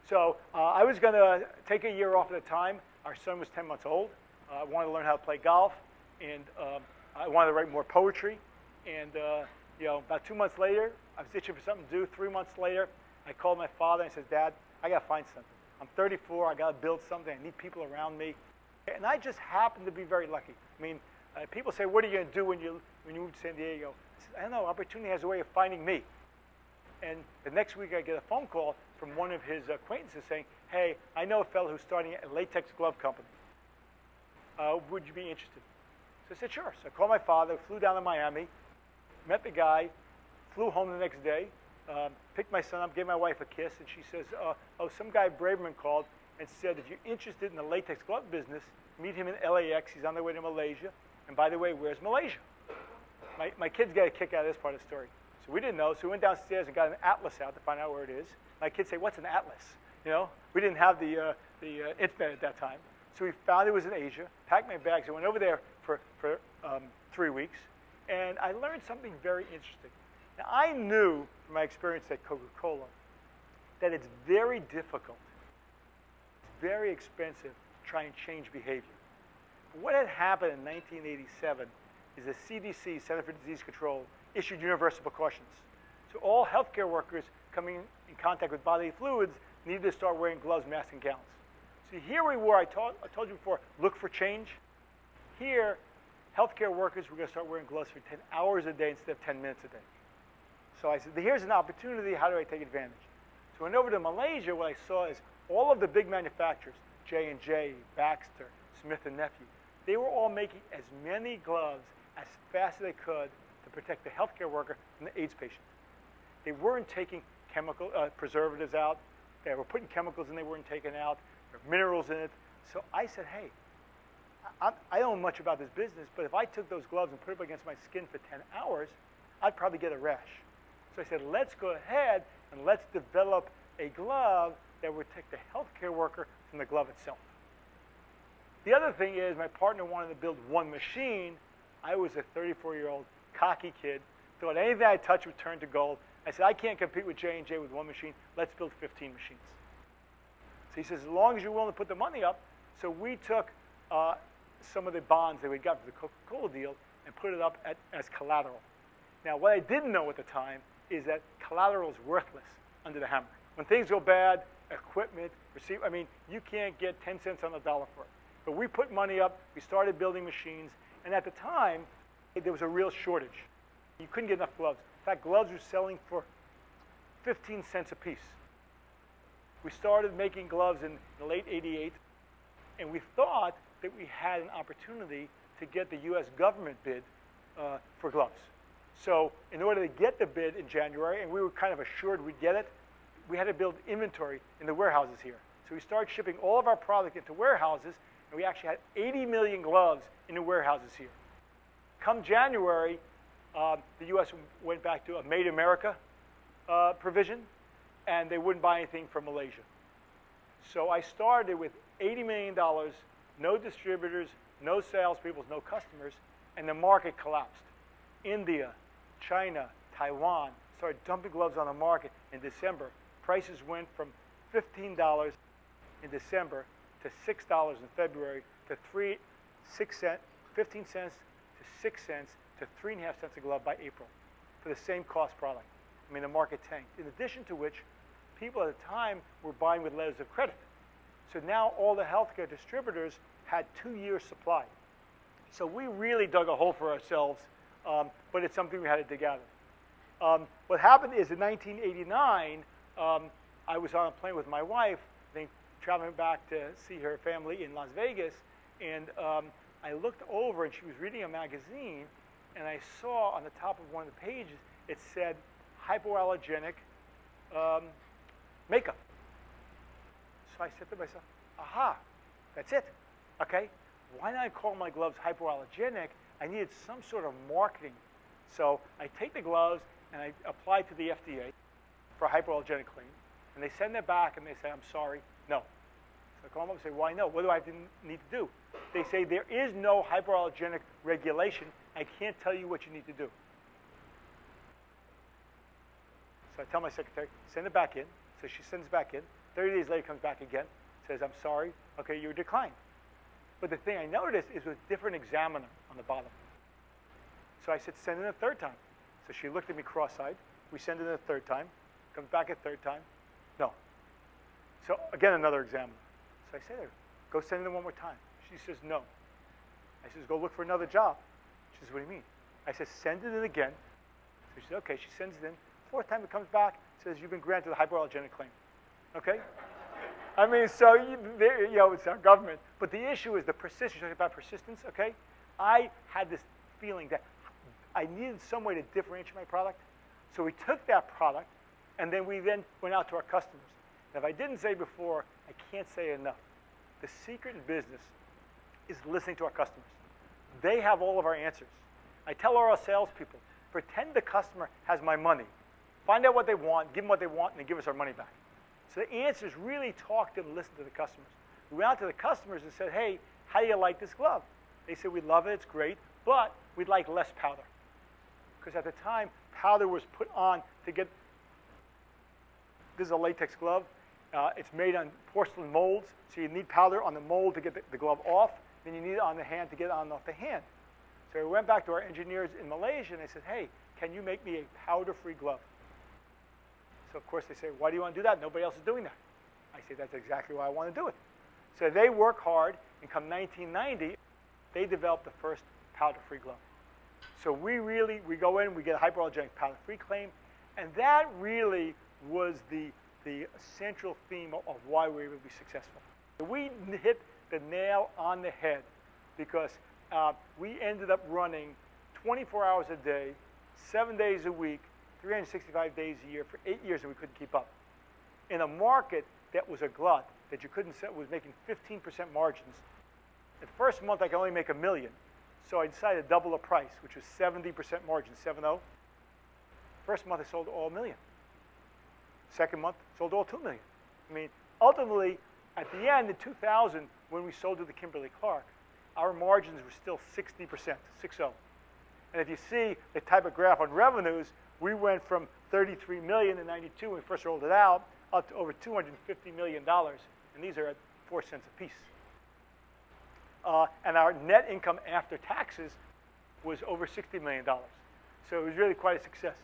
So I was going to take a year off at the time. Our son was 10 months old. I wanted to learn how to play golf, and I wanted to write more poetry. And about 2 months later, I was itching for something to do. 3 months later, I called my father and I said, Dad, I got to find something. I'm 34. I got to build something. I need people around me. And I just happened to be very lucky. I mean, people say, what are you going to do when you move to San Diego? I said, I don't know. Opportunity has a way of finding me. And the next week, I get a phone call from one of his acquaintances saying, hey, I know a fellow who's starting a latex glove company. Would you be interested? So I said, sure. So I called my father, flew down to Miami, met the guy, flew home the next day, picked my son up, gave my wife a kiss, and she says, some guy, Braverman, called and said, if you're interested in the latex glove business, meet him in LAX. He's on their way to Malaysia. And by the way, where's Malaysia? My kids get a kick out of this part of the story. So we didn't know, so we went downstairs and got an atlas out to find out where it is. My kids say, what's an atlas? We didn't have the internet at that time. So we found it was in Asia, packed my bags, and went over there for 3 weeks. And I learned something very interesting. Now, I knew from my experience at Coca-Cola that it's very difficult, it's very expensive to try and change behavior. But what had happened in 1987 is the CDC, Center for Disease Control, issued universal precautions. So all healthcare workers coming in contact with bodily fluids needed to start wearing gloves, masks, and gowns. So here we were, I told you before, look for change. Here, healthcare workers were going to start wearing gloves for 10 hours a day instead of 10 minutes a day. So I said, here's an opportunity, how do I take advantage? So I went over to Malaysia, what I saw is all of the big manufacturers, J&J, Baxter, Smith & Nephew, they were all making as many gloves as fast as they could to protect the healthcare worker from the AIDS patient. They weren't taking chemical preservatives out. They were putting chemicals in they weren't taking out. There were minerals in it. So I said, hey, I don't know much about this business, but if I took those gloves and put them against my skin for 10 hours, I'd probably get a rash. So I said, let's go ahead and let's develop a glove that would protect the healthcare worker from the glove itself. The other thing is my partner wanted to build one machine. I was a 34-year-old cocky kid, thought anything I touched would turn to gold. I said, I can't compete with J&J with one machine. Let's build 15 machines. So he says, as long as you're willing to put the money up. So we took some of the bonds that we got for the Coca-Cola deal and put it up as collateral. Now, what I didn't know at the time is that collateral is worthless under the hammer. When things go bad, equipment, you can't get 10 cents on the dollar for it. But we put money up, we started building machines, and at the time, there was a real shortage. You couldn't get enough gloves. In fact, gloves were selling for 15 cents a piece. We started making gloves in the late '88, and we thought that we had an opportunity to get the US government bid for gloves. So in order to get the bid in January, and we were kind of assured we'd get it, we had to build inventory in the warehouses here. So we started shipping all of our product into warehouses, and we actually had 80 million gloves in the warehouses here. Come January, the US went back to a Made in America provision, and they wouldn't buy anything from Malaysia. So I started with $80 million, no distributors, no salespeople, no customers, and the market collapsed. India, China, Taiwan started dumping gloves on the market in December. Prices went from $15 in December to $6 in February to 15 cents to 6 cents to 3.5 cents a glove by April for the same cost product. The market tanked. In addition to which, people at the time were buying with letters of credit. So now all the healthcare distributors had 2 years' supply. So we really dug a hole for ourselves, but it's something we had to dig out of. What happened is in 1989, I was on a plane with my wife, traveling back to see her family in Las Vegas, and I looked over and she was reading a magazine, and I saw on the top of one of the pages, it said hypoallergenic makeup. So I said to myself, aha, that's it. Okay, why not I call my gloves hypoallergenic? I needed some sort of marketing. So I take the gloves and I apply to the FDA for a hypoallergenic claim, and they send it back and they say, I'm sorry, no. So I call them up and say, why no? What do I need to do? They say, there is no hypoallergenic regulation. I can't tell you what you need to do. So I tell my secretary, send it back in. So she sends it back in. 30 days later, comes back again, says, I'm sorry. Okay, you were declined. But the thing I noticed is with different examiner on the bottom. So I said, send it a third time. So she looked at me cross-eyed. We send it a third time. Comes back a third time. No. So again, another examiner. So I said to her, go send it one more time. She says, no. I says, go look for another job. She says, what do you mean? I said, send it in again. So she said, okay. She sends it in. Fourth time it comes back, says, you've been granted a hypoallergenic claim. Okay? I mean, so, it's our government. But the issue is the persistence. You're talking about persistence, okay? I had this feeling that I needed some way to differentiate my product. So we took that product, and then we went out to our customers. And if I didn't say before, I can't say enough. The secret in business is listening to our customers. They have all of our answers. I tell our salespeople, pretend the customer has my money. Find out what they want, give them what they want, and then give us our money back. So the answer is really talk to them, listen to the customers. We went out to the customers and said, hey, how do you like this glove? They said, we love it, it's great, but we'd like less powder. Because at the time, powder was put on to get, this is a latex glove. It's made on porcelain molds, so you need powder on the mold to get the glove off, then you need it on the hand to get it on and off the hand. So we went back to our engineers in Malaysia and they said, hey, can you make me a powder-free glove? So of course they say, why do you want to do that? Nobody else is doing that. I say, that's exactly why I want to do it. So they work hard, and come 1990, they developed the first powder-free glove. So we go in, we get a hypoallergenic powder-free claim, and that really was the central theme of why we were able to be successful. We hit the nail on the head because we ended up running 24 hours a day, 7 days a week, 365 days a year for 8 years, and we couldn't keep up. In a market that was a glut, that you couldn't sell, was making 15% margins. The first month I could only make $1 million, so I decided to double the price, which was 70% margin, 7-0. First month I sold all $1 million. Second month, sold all $2 million. I mean, ultimately, at the end, in 2000, when we sold to the Kimberly-Clark, our margins were still 60%, 6-0. And if you see the type of graph on revenues, we went from 33 million in 92 when we first rolled it out, up to over $250 million. And these are at 4 cents a piece. And our net income after taxes was over $60 million. So it was really quite a success.